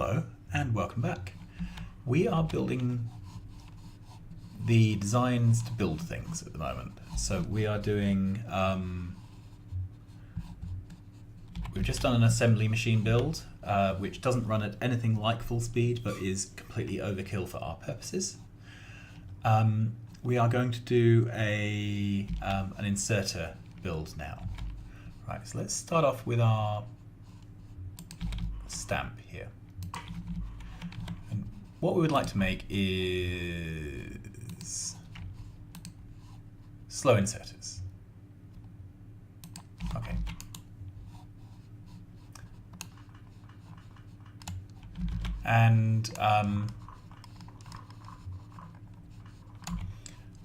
Hello and welcome back. We are building the designs to build things at the moment. So we are doing, we've just done an assembly machine build, which doesn't run at anything like full speed, but is completely overkill for our purposes. We are going to do an inserter build now. Right, so let's start off with our stamp here. And what we would like to make is slow inserters. Okay. And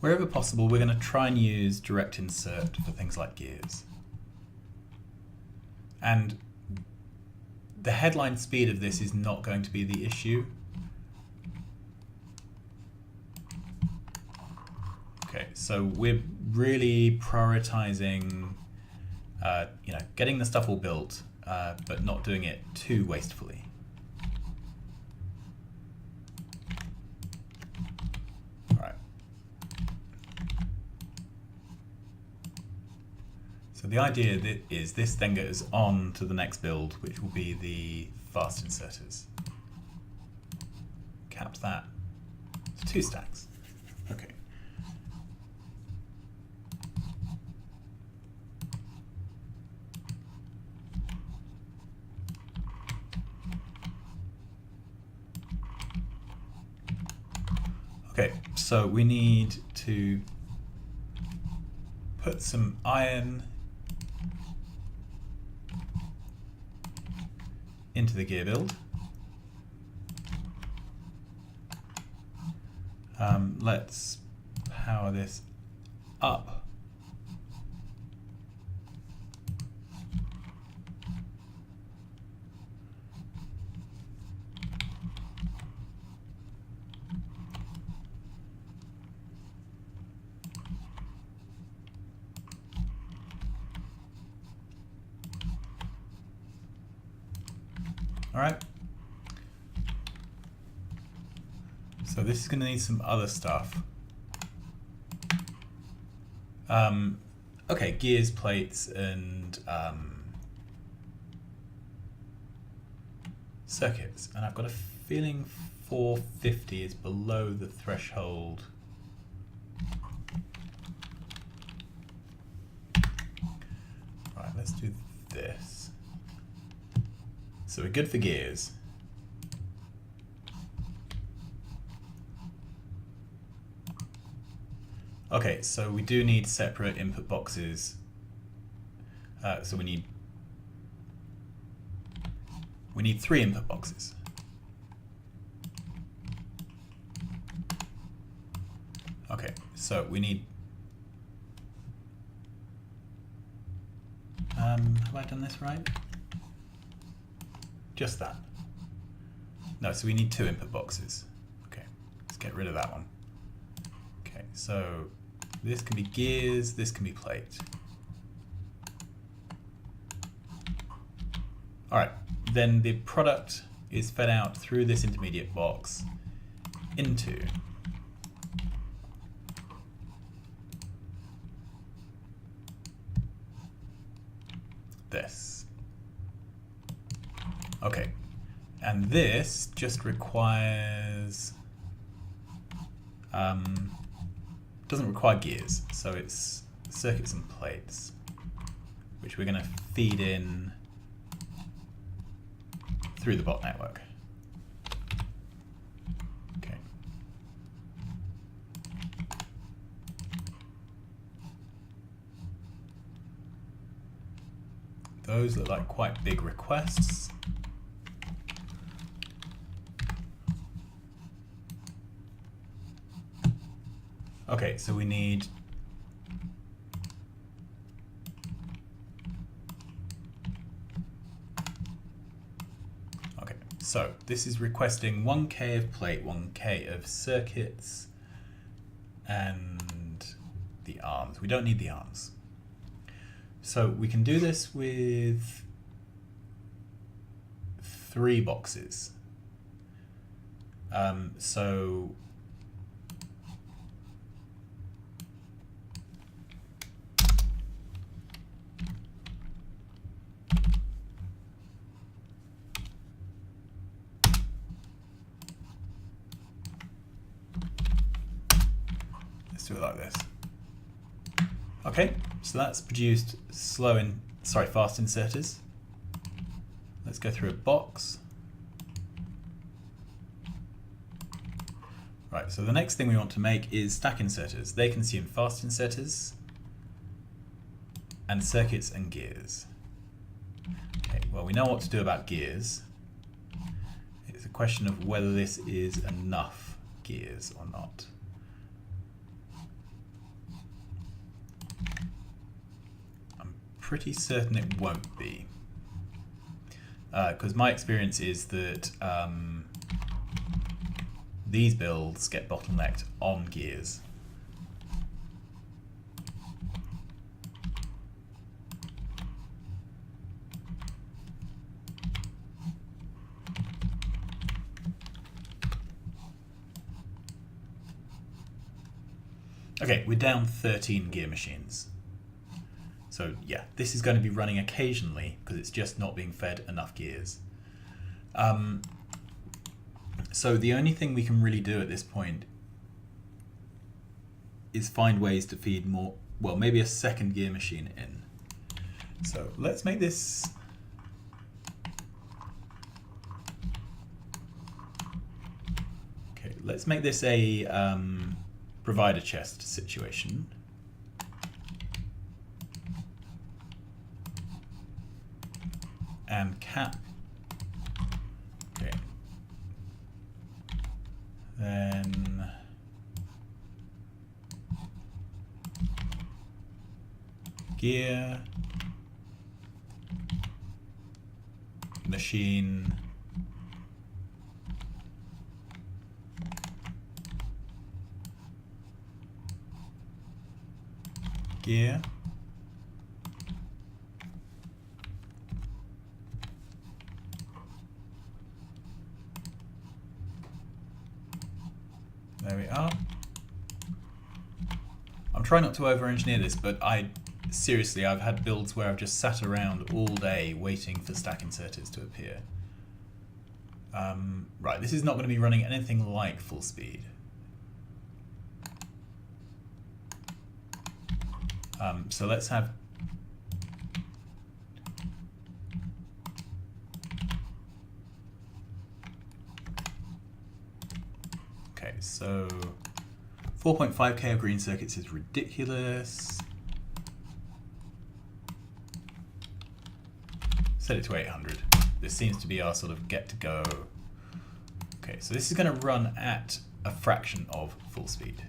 wherever possible, we're going to try and use direct insert for things like gears. And the headline speed of this is not going to be the issue. Okay, so we're really prioritizing, getting the stuff all built, but not doing it too wastefully. All right. So the idea is this then goes on to the next build, which will be the fast inserters. Cap that to 2 stacks. Okay. Okay, so we need to put some iron into the gear build. Let's power this up. All right. So this is going to need some other stuff. Okay, gears, plates, and circuits. And I've got a feeling 450 is below the threshold. All right, let's do this. So we're good for gears. Okay, so we do need separate input boxes. So we need 3 input boxes. Okay, so we need. Have I done this right? Just that. No, so we need 2 input boxes. Okay, let's get rid of that one. Okay, so this can be gears, this can be plate. All right, then the product is fed out through this intermediate box into this. Okay, and this just requires, doesn't require gears, so it's circuits and plates, which we're going to feed in through the bot network. Okay. Those look like quite big requests. Okay, so we need so this is requesting 1K of plate, 1K of circuits, and the arms. We don't need the arms. So we can do this with 3 boxes. So let's do it like this. Okay, so that's produced fast inserters. Let's go through a box. Right, so the next thing we want to make is stack inserters. They consume fast inserters and circuits and gears. Okay, well, we know what to do about gears. It's a question of whether this is enough gears or not. I'm pretty certain it won't be. Because my experience is that these builds get bottlenecked on gears. Okay, we're down 13 gear machines. So yeah, this is going to be running occasionally because it's just not being fed enough gears. So the only thing we can really do at this point is find ways to feed more, well, maybe a second gear machine in. So let's make this let's make this a provider chest situation. And cap. Okay. Then gear, machine, gear, there we are. I'm trying not to over-engineer this, but seriously, I've had builds where I've just sat around all day waiting for stack inserters to appear. Right, this is not going to be running anything like full speed. So let's have okay, so 4.5k of green circuits is ridiculous. Set it to 800. This seems to be our sort of get to go. Okay, so this is going to run at a fraction of full speed.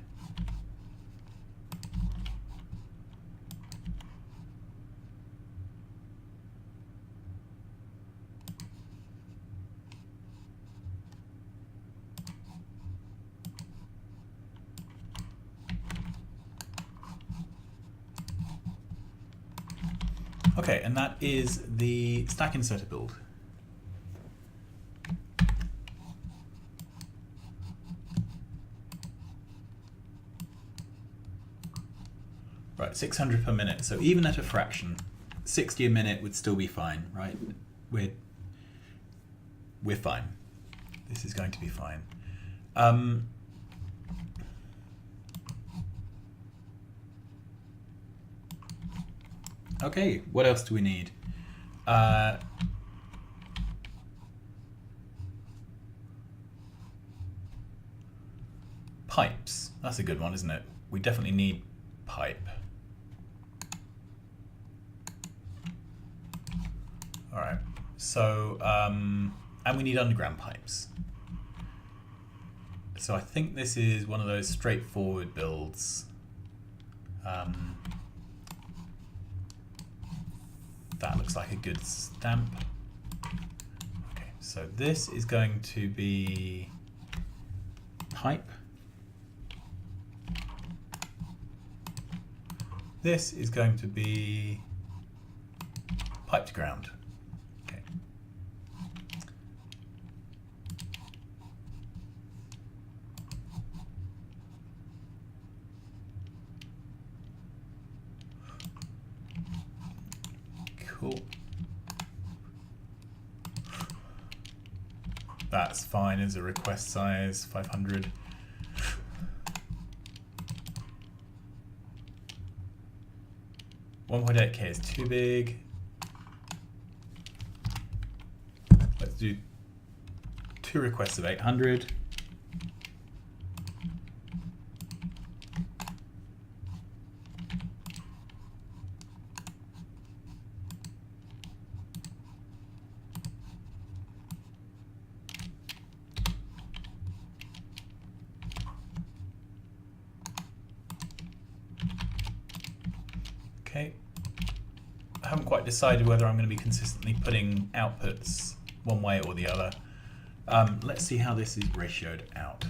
Okay, and that is the stack inserter build. Right, 600 per minute. So even at a fraction, 60 a minute would still be fine, right? We're fine. This is going to be fine. Okay, what else do we need? Pipes. That's a good one, isn't it? We definitely need pipe. All right. So, and we need underground pipes. So I think this is one of those straightforward builds. That looks like a good stamp. Okay, so this is going to be pipe. This is going to be pipe to ground. Okay. Cool. That's fine as a request size, 500. $1.8K is too big. Let's do 2 requests of 800. Okay. I haven't quite decided whether I'm going to be consistently putting outputs one way or the other. Let's see how this is ratioed out.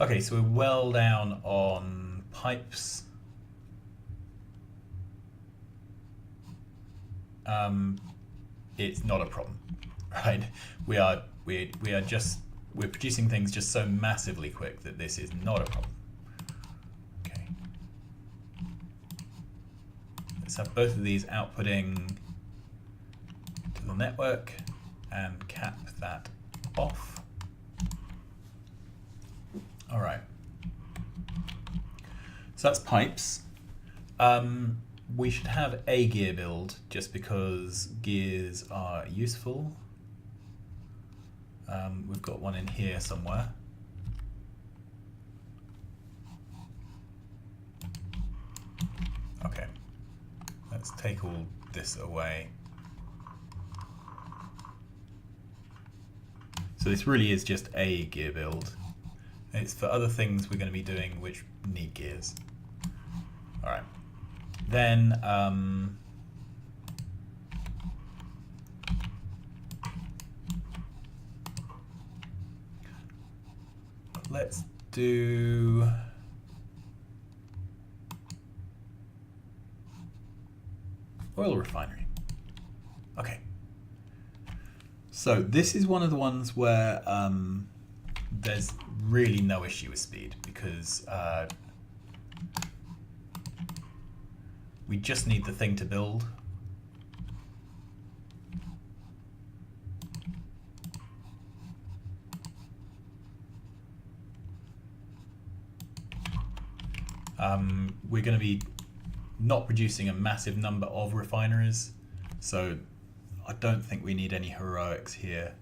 Okay, so we're well down on pipes. It's not a problem, right? We're producing things just so massively quick that this is not a problem. Okay. Let's have both of these outputting to the network and cap that off. All right. So that's pipes. We should have a gear build just because gears are useful. We've got one in here somewhere. Okay, let's take all this away. So this really is just a gear build. It's for other things we're going to be doing which need gears. All right, then let's do oil refinery. Okay. So this is one of the ones where there's really no issue with speed because we just need the thing to build. We're going to be not producing a massive number of refineries, so I don't think we need any heroics here.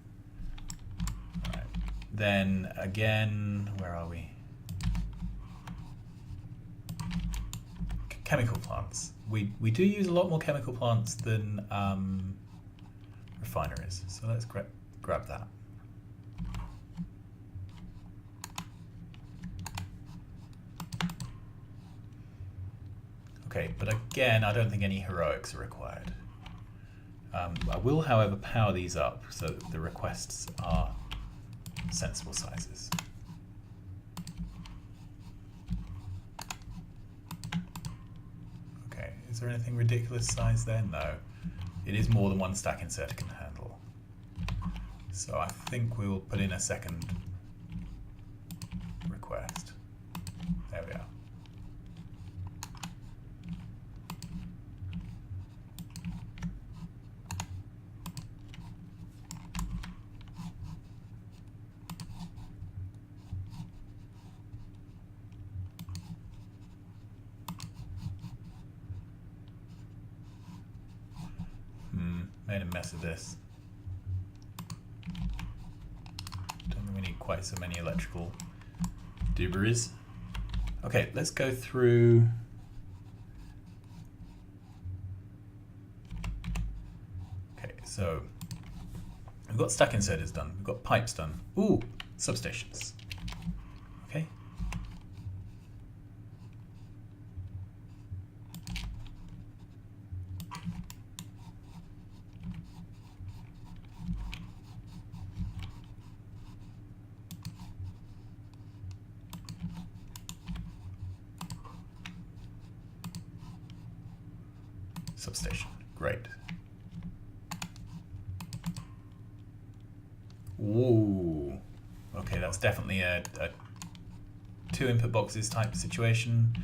All right. Then again, where are we? Chemical plants. We do use a lot more chemical plants than refineries, so let's grab that. Okay, but again, I don't think any heroics are required. I will, however, power these up so that the requests are sensible sizes. Okay, is there anything ridiculous size there? No. It is more than one stack inserter can handle. So I think we will put in a second request. There we are. Made a mess of this. Don't think we need quite so many electrical dooberies. Okay, let's go through. Okay, so we've got stack inserters done, we've got pipes done. Ooh, substations. Okay. Substation, great. Ooh, okay, that's definitely a 2 input boxes type situation.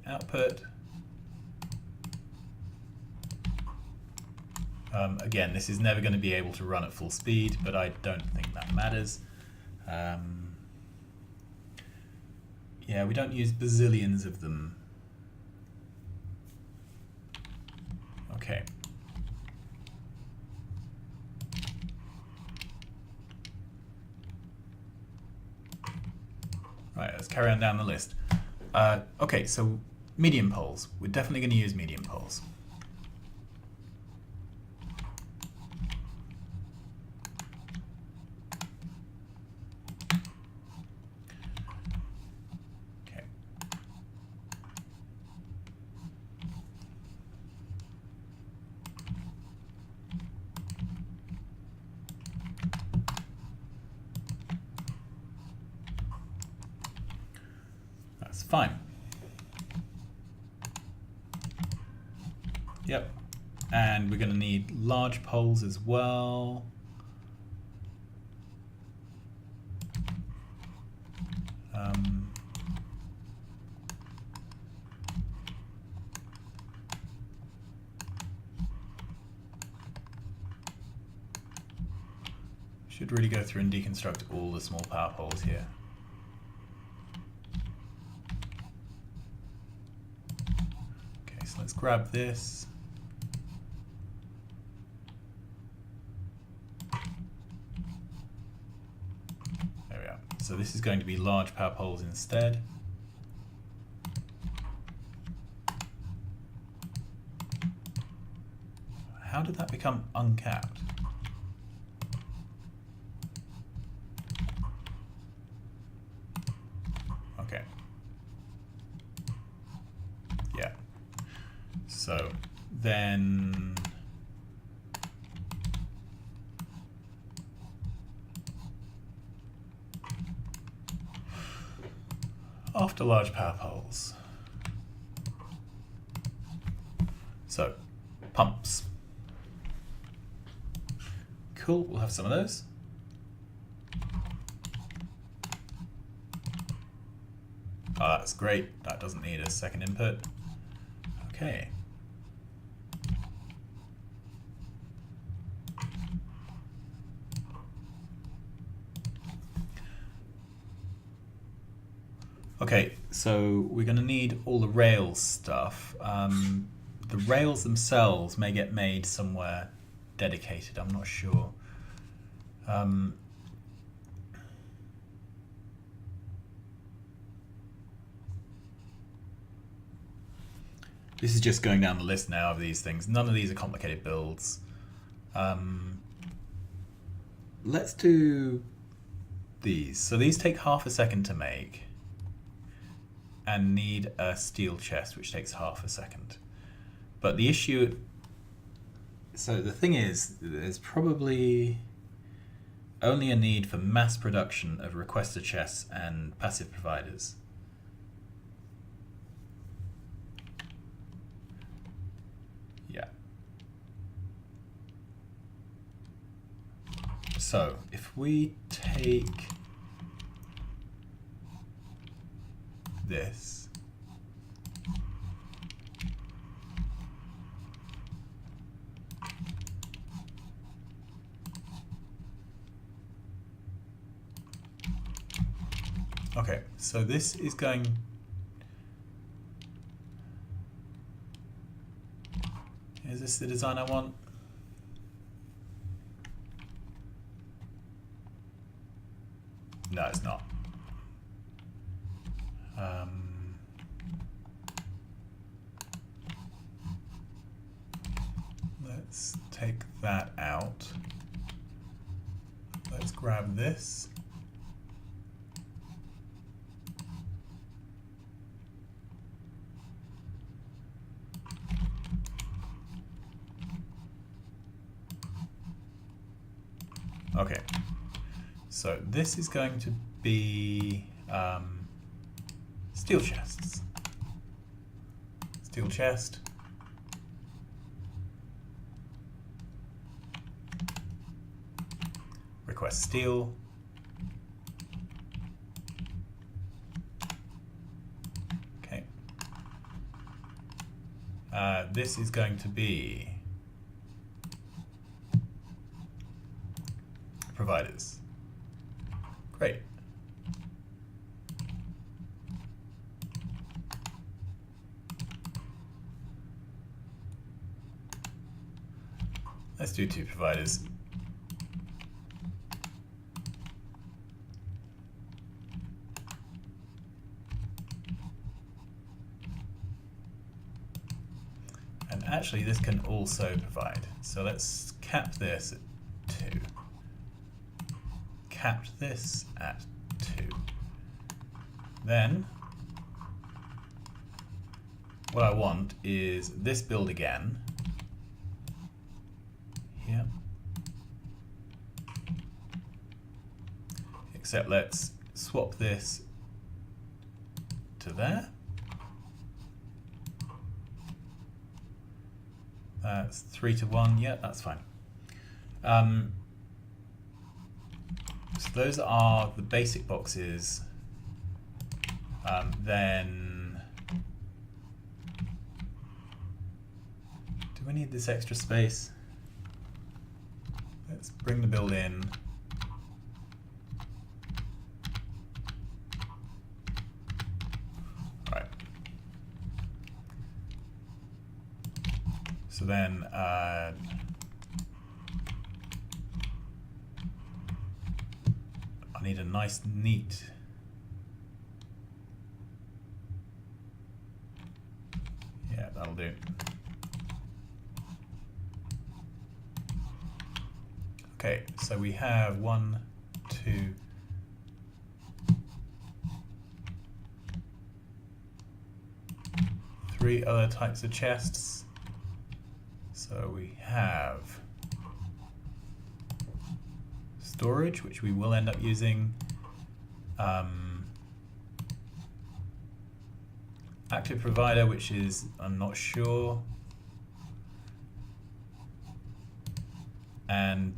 output. Again, this is never going to be able to run at full speed, but I don't think that matters. Yeah, we don't use bazillions of them. Okay. Right, let's carry on down the list. Okay, so medium poles. We're definitely going to use medium poles. Okay. That's fine. Yep. And we're going to need large poles as well. Should really go through and deconstruct all the small power poles here. Okay, so let's grab this. There we are. So this is going to be large power poles instead. How did that become uncapped? Okay. Yeah. So then after large power poles. So pumps. Cool, we'll have some of those. Oh, that's great. That doesn't need a second input. Okay. Okay, so we're going to need all the rails stuff. The rails themselves may get made somewhere dedicated, I'm not sure. This is just going down the list now of these things. None of these are complicated builds. Let's do these. So these take half a second to make and need a steel chest, which takes half a second. But the issue, so the thing is, there's probably only a need for mass production of requester chests and passive providers. Yeah. So if we take this, okay, so this is going, is this the design I want? No, it's not. Let's take that out. Let's grab this. Okay, so this is going to be steel chests. Steel chest. Request steel. Okay. this is going to be providers. Great. Let's do 2 providers. And actually this can also provide. So let's cap this at 2. Cap this at 2. Then what I want is this build again. Here. Except let's swap this to there. That's 3 to 1. Yeah, that's fine. So those are the basic boxes. Then do we need this extra space? Let's bring the build in. Right. So then I need a nice neat that'll do. Okay, so we have 1, 2, 3 other types of chests. So we have storage, which we will end up using. Active provider, which is, I'm not sure. And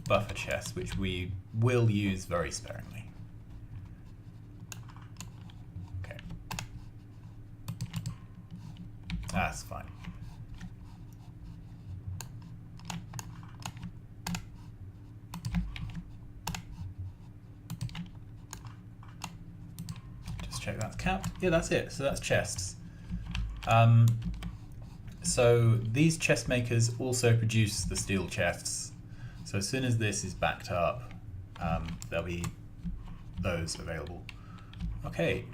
buffer chests, which we will use very sparingly. Okay. That's fine. Check that's capped. Yeah, that's it. So that's chests. So these chest makers also produce the steel chests. So as soon as this is backed up, there'll be those available. Okay.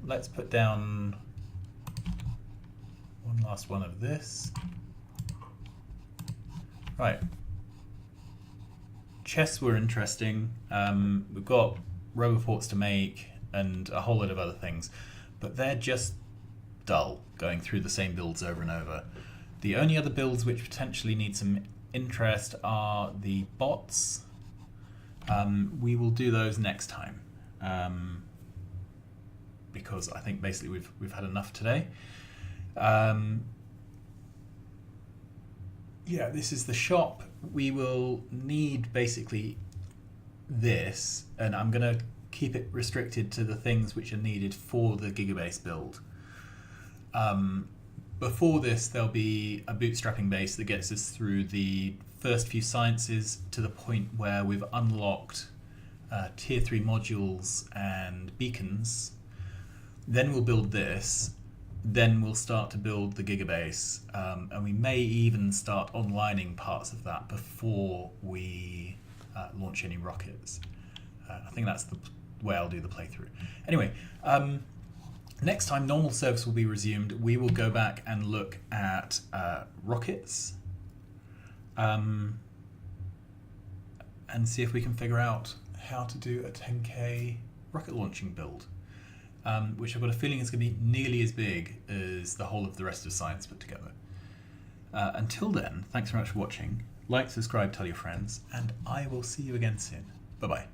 Let's put down one last one of this. Right. Chests were interesting. We've got rubber ports to make and a whole lot of other things, but they're just dull going through the same builds over and over. The only other builds which potentially need some interest are the bots. We will do those next time because I think basically we've had enough today. Yeah, this is the shop. We will need basically this, and I'm going to keep it restricted to the things which are needed for the Gigabase build. Before this, there'll be a bootstrapping base that gets us through the first few sciences to the point where we've unlocked tier 3 modules and beacons. Then we'll build this. Then we'll start to build the Gigabase, and we may even start onlining parts of that before we launch any rockets. I think that's the way I'll do the playthrough. Anyway, next time normal service will be resumed. We will go back and look at rockets and see if we can figure out how to do a 10k rocket launching build, which I've got a feeling is going to be nearly as big as the whole of the rest of science put together. Until then, thanks very much for watching. Like, subscribe, tell your friends, and I will see you again soon. Bye-bye.